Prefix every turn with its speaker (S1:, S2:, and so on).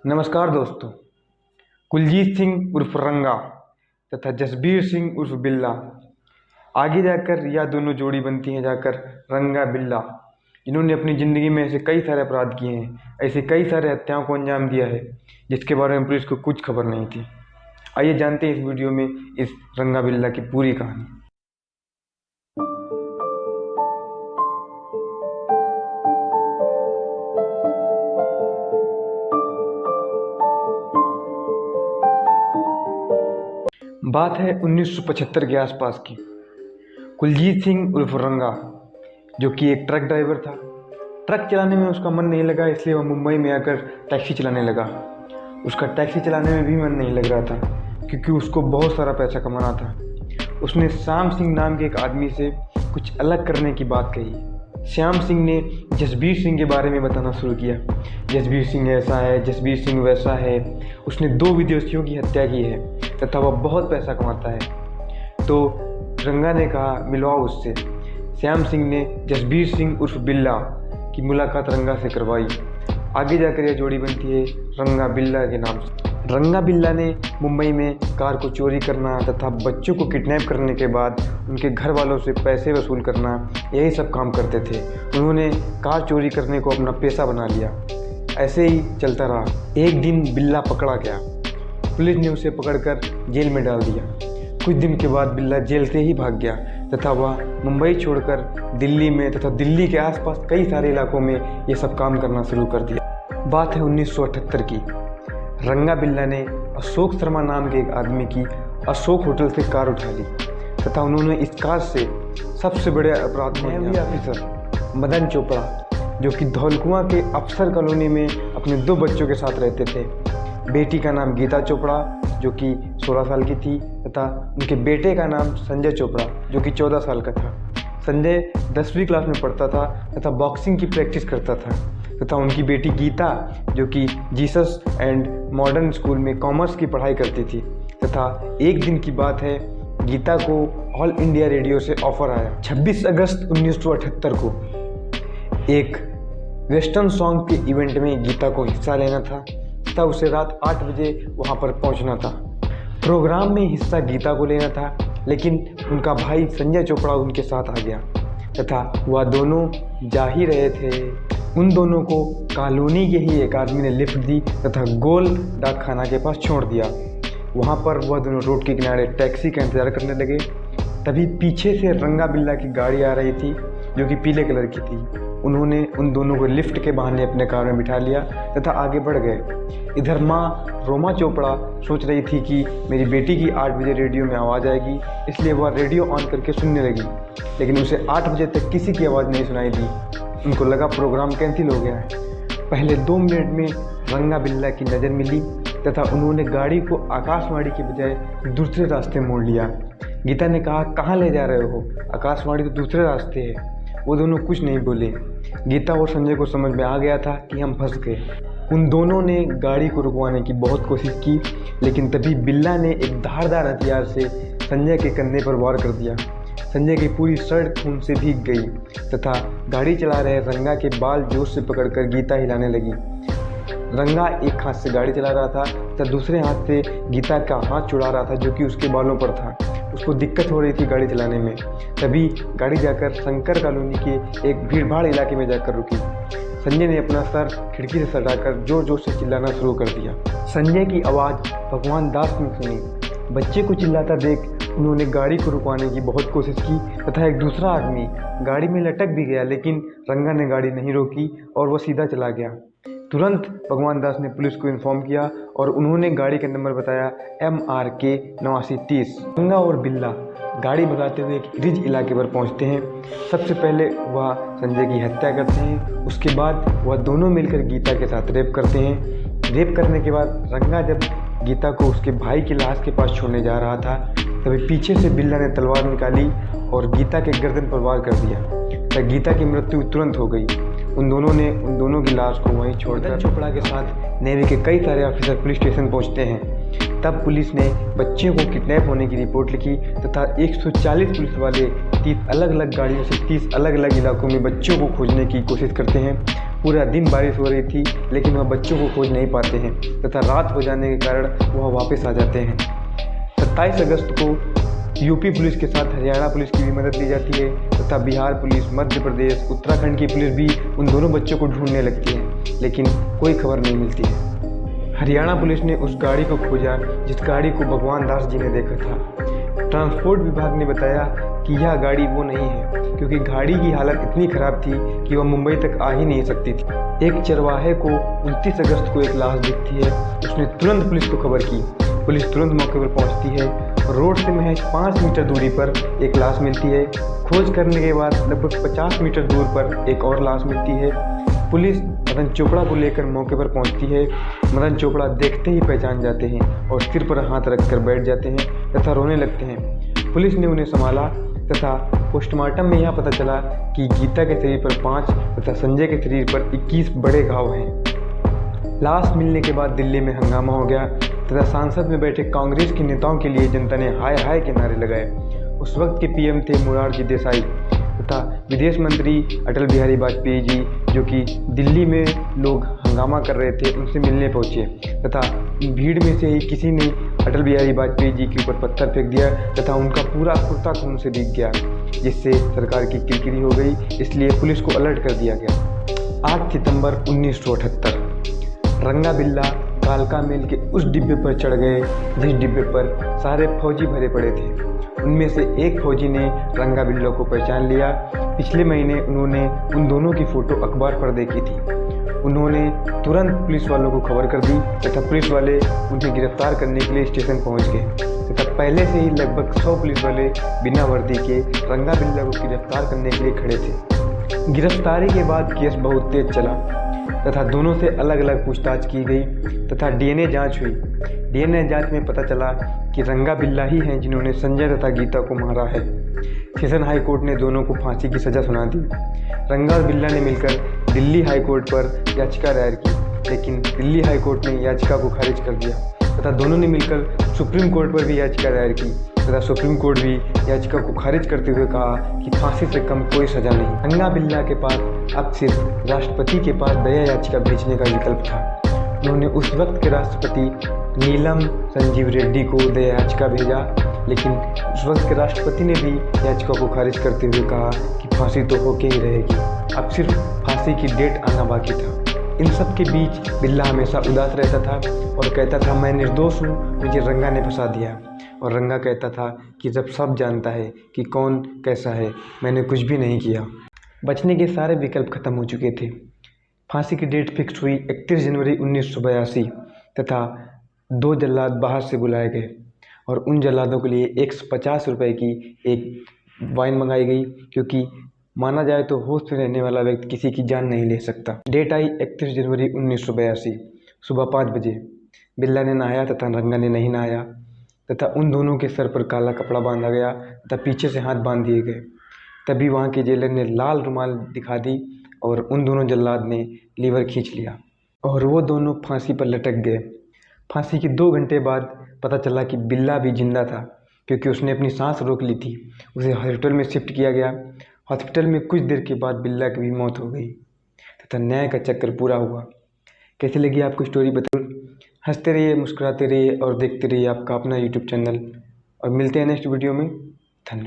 S1: नमस्कार दोस्तों। कुलजीत सिंह उर्फ रंगा तथा जसबीर सिंह उर्फ बिल्ला, आगे जाकर यह दोनों जोड़ी बनती हैं जाकर रंगा बिल्ला, जिन्होंने अपनी ज़िंदगी में ऐसे कई सारे अपराध किए हैं, ऐसे कई सारे हत्याओं को अंजाम दिया है जिसके बारे में पुलिस को कुछ खबर नहीं थी। आइए जानते हैं इस वीडियो में इस रंगा बिल्ला की पूरी कहानी। बात है 1975 के आसपास की। कुलजीत सिंह उर्फ रंगा, जो कि एक ट्रक ड्राइवर था, ट्रक चलाने में उसका मन नहीं लगा, इसलिए वह मुंबई में आकर टैक्सी चलाने लगा। उसका टैक्सी चलाने में भी मन नहीं लग रहा था क्योंकि उसको बहुत सारा पैसा कमाना था। उसने श्याम सिंह नाम के एक आदमी से कुछ अलग करने की बात कही। श्याम सिंह ने जसबीर सिंह के बारे में बताना शुरू किया। जसबीर सिंह ऐसा है, जसबीर सिंह वैसा है, उसने 2 विदेशियों की हत्या की है तथा वह बहुत पैसा कमाता है। तो रंगा ने कहा मिलवाओ उससे। श्याम सिंह ने जसबीर सिंह उर्फ बिल्ला की मुलाकात रंगा से करवाई। आगे जाकर यह जोड़ी बनती है रंगा बिल्ला के नाम से। रंगा बिल्ला ने मुंबई में कार को चोरी करना तथा बच्चों को किडनैप करने के बाद उनके घर वालों से पैसे वसूल करना, यही सब काम करते थे। उन्होंने कार चोरी करने को अपना पेशा बना लिया। ऐसे ही चलता रहा। एक दिन बिल्ला पकड़ा गया। पुलिस ने उसे पकड़कर जेल में डाल दिया। कुछ दिन के बाद बिल्ला जेल से ही भाग गया तथा वह मुंबई छोड़कर दिल्ली में तथा दिल्ली के आसपास कई सारे इलाकों में ये सब काम करना शुरू कर दिया। बात है 1978 की। रंगा बिल्ला ने अशोक शर्मा नाम के एक आदमी की अशोक होटल से कार उठा ली तथा उन्होंने इस कार से सबसे बड़े अपराध नेवी ऑफिसर मदन चोपड़ा, जो कि धौलकुआं के अफसर कॉलोनी में अपने 2 बच्चों के साथ रहते थे। बेटी का नाम गीता चोपड़ा, जो कि 16 साल की थी, तथा उनके बेटे का नाम संजय चोपड़ा, जो कि 14 साल का था। संजय 10वीं क्लास में पढ़ता था तथा बॉक्सिंग की प्रैक्टिस करता था तथा उनकी बेटी गीता, जो कि जीसस एंड मॉडर्न स्कूल में कॉमर्स की पढ़ाई करती थी। तथा एक दिन की बात है, गीता को ऑल इंडिया रेडियो से ऑफर आया। 26 अगस्त 1978 को एक वेस्टर्न सॉन्ग के इवेंट में गीता को हिस्सा लेना था तथा उसे रात 8 बजे वहां पर पहुंचना था। प्रोग्राम में हिस्सा गीता को लेना था, लेकिन उनका भाई संजय चोपड़ा उनके साथ आ गया तथा वह दोनों जा ही रहे थे। उन दोनों को कॉलोनी के ही एक आदमी ने लिफ्ट दी तथा गोल डाक खाना के पास छोड़ दिया। वहाँ पर वह दोनों रोड के किनारे टैक्सी का इंतज़ार करने लगे। तभी पीछे से रंगा बिल्ला की गाड़ी आ रही थी, जो कि पीले कलर की थी। उन्होंने उन दोनों को लिफ्ट के बहाने अपने कार में बिठा लिया तथा आगे बढ़ गए। इधर माँ रोमा चोपड़ा सोच रही थी कि मेरी बेटी की 8 बजे रेडियो में आवाज़ आएगी, इसलिए वह रेडियो ऑन करके सुनने लगी, लेकिन उसे 8 बजे तक किसी की आवाज़ नहीं सुनाई दी। उनको लगा प्रोग्राम कैंसिल हो गया है। पहले 2 मिनट में रंगा बिल्ला की नज़र मिली तथा उन्होंने गाड़ी को आकाशवाणी के बजाय दूसरे रास्ते मोड़ लिया। गीता ने कहा कहाँ ले जा रहे हो, आकाशवाणी तो दूसरे रास्ते है। वो दोनों कुछ नहीं बोले। गीता और संजय को समझ में आ गया था कि हम फंस गए। उन दोनों ने गाड़ी को रुकवाने की बहुत कोशिश की, लेकिन तभी बिल्ला ने एक धारदार हथियार से संजय के कंधे पर वार कर दिया। संजय की पूरी शर्ट खून से भीग गई तथा गाड़ी चला रहे रंगा के बाल जोश से पकड़कर गीता हिलाने लगी। रंगा एक हाथ से गाड़ी चला रहा था तथा दूसरे हाथ से गीता का हाथ छुड़ा रहा था, जो कि उसके बालों पर था। उसको दिक्कत हो रही थी गाड़ी चलाने में। तभी गाड़ी जाकर शंकर कॉलोनी के एक भीड़भाड़ इलाके में जाकर रुकी। संजय ने अपना सर खिड़की से सटाकर जोर जोर से चिल्लाना शुरू कर दिया। संजय की आवाज़ भगवान दास ने सुनी। बच्चे को चिल्लाता देख उन्होंने गाड़ी को रुकवाने की बहुत कोशिश की तथा एक दूसरा आदमी गाड़ी में लटक भी गया, लेकिन रंगा ने गाड़ी नहीं रोकी और वह सीधा चला गया। तुरंत भगवान दास ने पुलिस को इन्फॉर्म किया और उन्होंने गाड़ी का नंबर बताया MRK 8930। रंगा और बिल्ला गाड़ी भगाते हुए एक रिज इलाके पर पहुंचते हैं। सबसे पहले वह संजय की हत्या करते हैं, उसके बाद वह दोनों मिलकर गीता के साथ रेप करते हैं। रेप करने के बाद रंगा जब गीता को उसके भाई की लाश के पास छोड़ने जा रहा था, तभी पीछे से बिल्ला ने तलवार निकाली और गीता के गर्दन पर वार कर दिया तब गीता की मृत्यु तुरंत हो गई। उन दोनों की लाश को वहीं छोड़कर चोपड़ा के साथ नेवी के कई सारे ऑफिसर पुलिस स्टेशन पहुंचते हैं। तब पुलिस ने बच्चों को किडनैप होने की रिपोर्ट लिखी तथा 140 पुलिस वाले 30 अलग अलग गाड़ियों से 30 अलग अलग इलाकों में बच्चों को खोजने की कोशिश करते हैं। पूरा दिन बारिश हो रही थी लेकिन वह बच्चों को खोज नहीं पाते हैं तथा रात हो जाने के कारण वह वापस आ जाते हैं। 27 अगस्त को यूपी पुलिस के साथ हरियाणा पुलिस की भी मदद ली जाती है तथा बिहार पुलिस, मध्य प्रदेश, उत्तराखंड की पुलिस भी उन दोनों बच्चों को ढूंढने लगती है लेकिन कोई खबर नहीं मिलती है। हरियाणा पुलिस ने उस गाड़ी को खोजा जिस गाड़ी को भगवान दास जी ने देखा था। ट्रांसपोर्ट विभाग ने बताया कि यह गाड़ी वो नहीं है क्योंकि गाड़ी की हालत इतनी खराब थी कि वह मुंबई तक आ ही नहीं सकती थी। एक चरवाहे को 29 अगस्त को एक लाश दिखती है। उसने तुरंत पुलिस को खबर की। पुलिस तुरंत मौके पर पहुंचती है। रोड से महज 5 मीटर दूरी पर एक लाश मिलती है। खोज करने के बाद लगभग 50 मीटर दूर पर एक और लाश मिलती है। पुलिस मदन चोपड़ा को लेकर मौके पर पहुंचती है। मदन चोपड़ा देखते ही पहचान जाते हैं और सिर पर हाथ रखकर बैठ जाते हैं तथा रोने लगते हैं। पुलिस ने उन्हें संभाला तथा पोस्टमार्टम में यह पता चला कि गीता के शरीर पर 5 तथा संजय के शरीर पर 21 बड़े घाव हैं। लाश मिलने के बाद दिल्ली में हंगामा हो गया तथा संसद में बैठे कांग्रेस के नेताओं के लिए जनता ने हाय हाय के नारे लगाए। उस वक्त के पीएम थे मोरारजी देसाई तथा विदेश मंत्री अटल बिहारी वाजपेयी जी, जो कि दिल्ली में लोग हंगामा कर रहे थे उनसे मिलने पहुंचे तथा भीड़ में से ही किसी ने अटल बिहारी वाजपेयी जी के ऊपर पत्थर फेंक दिया तथा उनका पूरा कुर्ता खून से भीग गया, जिससे सरकार की किरकिरी हो गई। इसलिए पुलिस को अलर्ट कर दिया गया। 8 सितंबर 1978 रंगा बिल्ला कालका मेल के उस डिब्बे पर चढ़ गए जिस डिब्बे पर सारे फौजी भरे पड़े थे। उनमें से एक फौजी ने रंगा बिल्ला को पहचान लिया। पिछले महीने उन्होंने उन दोनों की फ़ोटो अखबार पर देखी थी। उन्होंने तुरंत पुलिस वालों को खबर कर दी तथा पुलिस वाले उन्हें गिरफ्तार करने के लिए स्टेशन पहुंच गए तथा पहले से ही लगभग 100 पुलिस वाले बिना वर्दी के रंगा बिल्ला को गिरफ्तार करने के लिए खड़े थे। गिरफ्तारी के बाद केस बहुत तेज चला तथा दोनों से अलग अलग पूछताछ की गई तथा डीएनए जांच हुई। डीएनए जांच में पता चला कि रंगा बिल्ला ही हैं जिन्होंने संजय तथा गीता को मारा है। सेशन हाई कोर्ट ने दोनों को फांसी की सज़ा सुना दी। रंगा और बिल्ला ने मिलकर दिल्ली हाई कोर्ट पर याचिका दायर की लेकिन दिल्ली हाई कोर्ट ने याचिका को खारिज कर दिया तथा दोनों ने मिलकर सुप्रीम कोर्ट पर भी याचिका दायर की तथा सुप्रीम कोर्ट भी याचिका को खारिज करते हुए कहा कि फांसी से कम कोई सज़ा नहीं। रंगा बिल्ला के पास अब सिर्फ राष्ट्रपति के पास दया याचिका भेजने का विकल्प था। उन्होंने उस वक्त के राष्ट्रपति नीलम संजीव रेड्डी को दया याचिका भेजा लेकिन उस वक्त के राष्ट्रपति ने भी याचिका को खारिज करते हुए कहा कि फांसी तो होके ही रहेगी। अब सिर्फ फांसी की डेट आना बाकी था। इन सब के बीच बिल्ला हमेशा उदास रहता था और कहता था मैं निर्दोष हूँ, मुझे रंगा ने फंसा दिया। और रंगा कहता था कि जब सब जानता है कि कौन कैसा है, मैंने कुछ भी नहीं किया। बचने के सारे विकल्प खत्म हो चुके थे। फांसी की डेट फिक्स हुई 31 जनवरी 1982 तथा 2 जल्लाद बाहर से बुलाए गए और उन जल्लादों के लिए 150 रुपये की एक वाइन मंगाई गई क्योंकि माना जाए तो होश में रहने वाला व्यक्ति किसी की जान नहीं ले सकता। डेट आई 31 जनवरी 1982 सुबह 5 बजे। बिल्ला ने नहाया तथा रंगा ने नहीं नहाया तथा उन दोनों के सर पर काला कपड़ा बांधा गया तथा पीछे से हाथ बांध दिए गए। तभी वहाँ के जेलर ने लाल रुमाल दिखा दी और उन दोनों जल्लाद ने लीवर खींच लिया और वो दोनों फांसी पर लटक गए। फांसी के 2 घंटे बाद पता चला कि बिल्ला भी जिंदा था क्योंकि उसने अपनी सांस रोक ली थी। उसे हॉस्पिटल में शिफ्ट किया गया। हॉस्पिटल में कुछ देर के बाद बिल्ला की भी मौत हो गई तथा न्याय का चक्कर पूरा हुआ। कैसी लगी आपको स्टोरी बताओ। हंसते रहिए, मुस्कुराते रहिए और देखते रहिए आपका अपना यूट्यूब चैनल और मिलते हैं नेक्स्ट वीडियो में। धन्यवाद।